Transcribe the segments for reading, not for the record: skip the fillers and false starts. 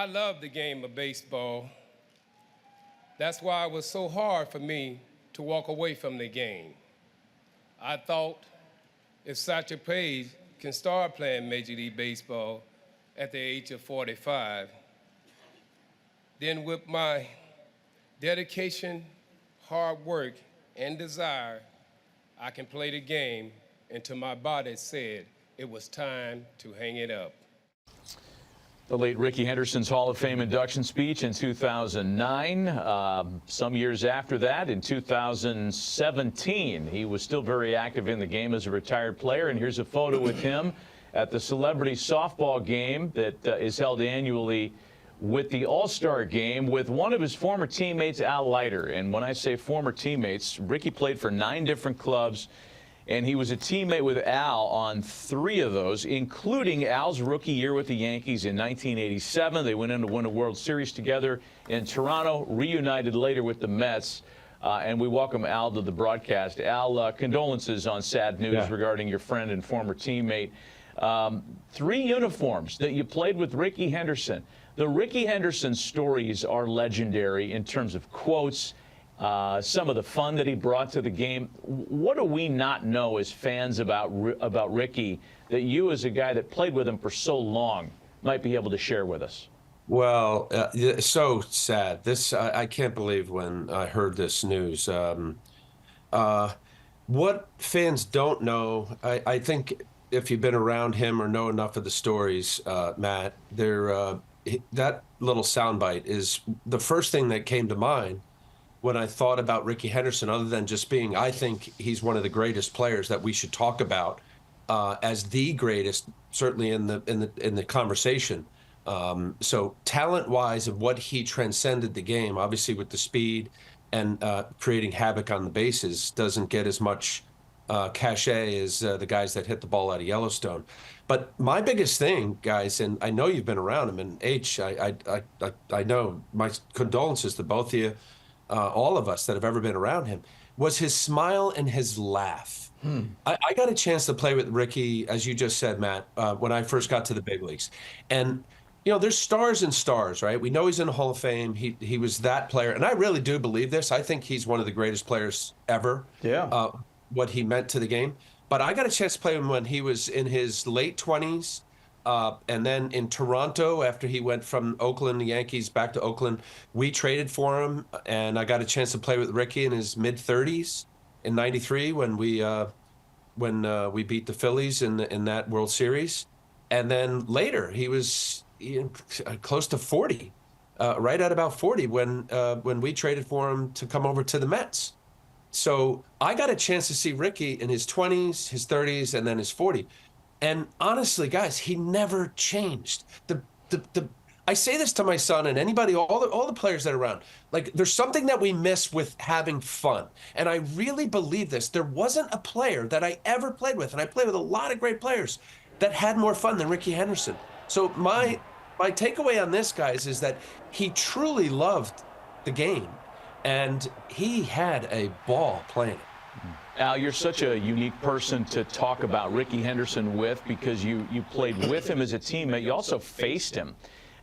I love the game of baseball. That's why it was so hard for me to walk away from the game. I thought if Satchel Paige can start playing Major League Baseball at the age of 45, then with my dedication, hard work, and desire, I can play the game until my body said it was time to hang it up. The late Rickey Henderson's Hall of Fame induction speech in 2009. Some years after that, in 2017, he was still very active in the game as a retired player. And here's a photo with him at the celebrity softball game that is held annually with the All-Star game with one of his former teammates, Al Leiter. And when I say former teammates, Rickey played for 9 different clubs, and he was a teammate with Al on 3 of those, including Al's rookie year with the Yankees in 1987. They went in to win a World Series together in Toronto, reunited later with the Mets. And we welcome Al to the broadcast. Al, condolences on sad news regarding your friend and former teammate. 3 uniforms that you played with Rickey Henderson. The Rickey Henderson stories are legendary in terms of quotes, some of the fun that he brought to the game. What do we not know as fans about Rickey that you, as a guy that played with him for so long, might be able to share with us? Well, so sad. This I can't believe when I heard this news. What fans don't know, I think if you've been around him or know enough of the stories, Matt, that little soundbite is the first thing that came to mind when I thought about Rickey Henderson, other than just being, I think he's one of the greatest players that we should talk about as the greatest, certainly in the conversation. So talent-wise, of what he transcended the game, obviously with the speed and creating havoc on the bases, doesn't get as much cachet as the guys that hit the ball out of Yellowstone. But my biggest thing, guys, and I know you've been around him, and H, I know, my condolences to both of you, all of us that have ever been around him, was his smile and his laugh. I got a chance to play with Rickey, as you just said, Matt, when I first got to the big leagues. And, you know, there's stars and stars, right? We know he's in the Hall of Fame. He was that player. And I really do believe this. I think he's one of the greatest players ever. Yeah. What he meant to the game. But I got a chance to play him when he was in his late 20s. And then in Toronto, after he went from Oakland, the Yankees, back to Oakland, we traded for him. And I got a chance to play with Rickey in his mid-30s in '93 when we beat the Phillies in that World Series. And then later, he was close to 40, right at about 40 when we traded for him to come over to the Mets. So I got a chance to see Rickey in his 20s, his 30s, and then his 40. And honestly, guys, he never changed. I say this to my son and anybody, all the players that are around. Like, there's something that we miss with having fun. And I really believe this. There wasn't a player that I ever played with, and I played with a lot of great players, that had more fun than Rickey Henderson. So my takeaway on this, guys, is that he truly loved the game. And he had a ball playing it. Al, you're such a unique person to talk about Rickey Henderson with, because you played with him as a teammate. You also faced him.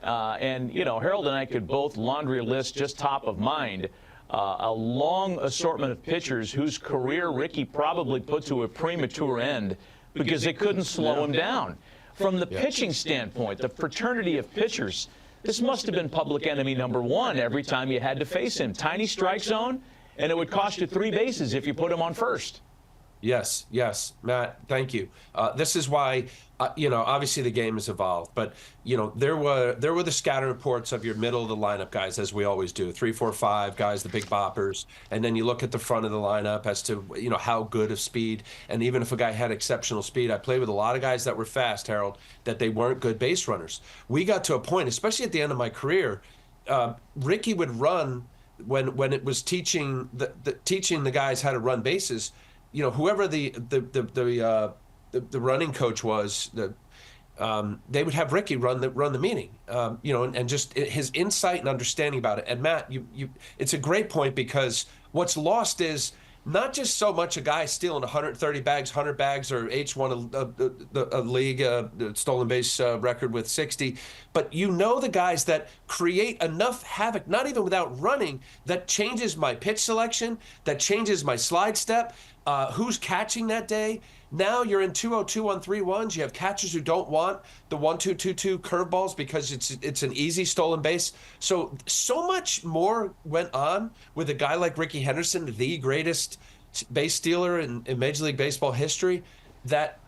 And, you know, Harold and I could both laundry list, just top of mind, a long assortment of pitchers whose career Rickey probably put to a premature end because they couldn't slow him down. From the pitching standpoint, the fraternity of pitchers, this must have been public enemy number 1 every time you had to face him. Tiny strike zone, and it would cost you 3 bases if you put him on first. Yes, Matt, thank you. This is why, you know, obviously the game has evolved, but, you know, there were the scatter reports of your middle of the lineup guys, as we always do, 3, 4, 5 guys, the big boppers, and then you look at the front of the lineup as to, you know, how good of speed, and even if a guy had exceptional speed, I played with a lot of guys that were fast, Harold, that they weren't good base runners. We got to a point, especially at the end of my career, Rickey would run when it was teaching the guys how to run bases. You know, whoever the running coach was, they would have Rickey run the meeting. You know, and just his insight and understanding about it. And Matt, it's a great point, because what's lost is not just so much a guy stealing 130 bags, 100 bags, or H won a league stolen base record with 60, but the guys that create enough havoc, not even without running, that changes my pitch selection, that changes my slide step, who's catching that day. Now you're in 2-0-2 on 3-1s. You have catchers who don't want the 1-2-2-2 curveballs because it's an easy stolen base. So much more went on with a guy like Rickey Henderson, the greatest base stealer in Major League Baseball history, that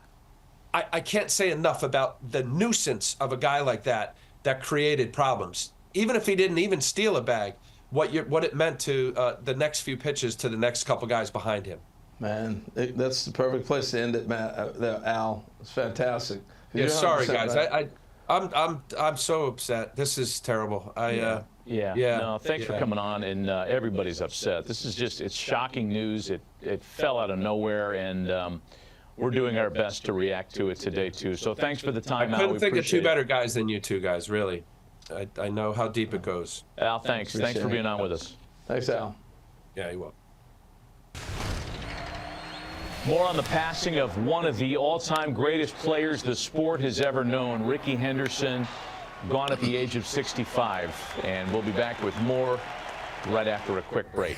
I can't say enough about the nuisance of a guy like that created problems. Even if he didn't even steal a bag, what it meant to the next few pitches to the next couple guys behind him. Man, that's the perfect place to end it, Matt. Al, it's fantastic. Yeah, sorry guys, right. I'm so upset. This is terrible. Yeah. No, thanks for coming on, and everybody's upset. This is it's shocking news. It fell out of nowhere, and we're doing our best to react to it today too. So thanks for the time, Al. I couldn't think of two better guys than you two guys, really. I know how deep it goes. Al, thanks. Thanks for being on with us. Thanks, Al. Yeah, you will. More on the passing of one of the all-time greatest players the sport has ever known, Rickey Henderson, gone at the age of 65. And we'll be back with more right after a quick break.